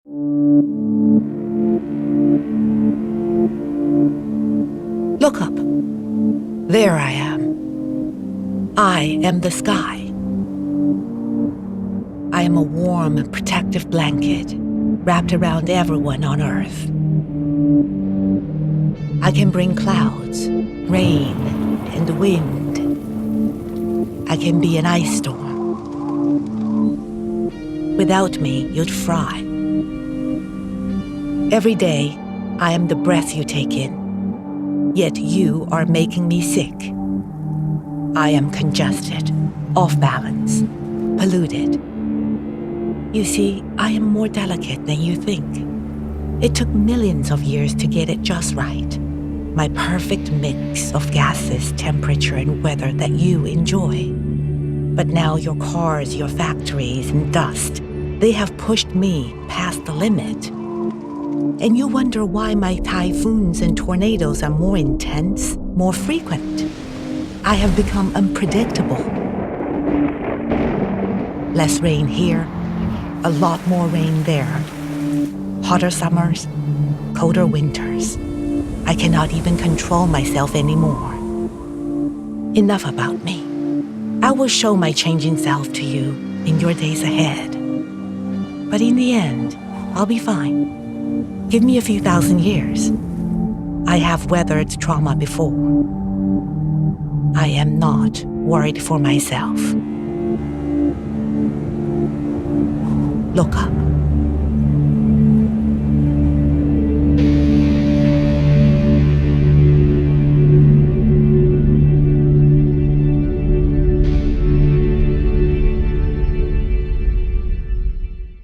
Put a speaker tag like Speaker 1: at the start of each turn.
Speaker 1: Look up. There I am. I am the sky. I am a warm, protective blanket wrapped around everyone on Earth. I can bring clouds, rain, and wind. I can be an ice storm. Without me, you'd fry. Every day, I am the breath you take in. Yet you are making me sick. I am congested, off balance, polluted. You see, I am more delicate than you think. It took millions of years to get it just right. My perfect mix of gases, temperature, and weather that you enjoy. But now your cars, your factories, and dust, they have pushed me past the limit. And you wonder why my typhoons and tornadoes are more intense, more frequent. I have become unpredictable. Less rain here, a lot more rain there. Hotter summers, colder winters. I cannot even control myself anymore. Enough about me. I will show my changing self to you in your days ahead. But in the end, I'll be fine. Give me a few thousand years. I have weathered trauma before. I am not worried for myself. Look up.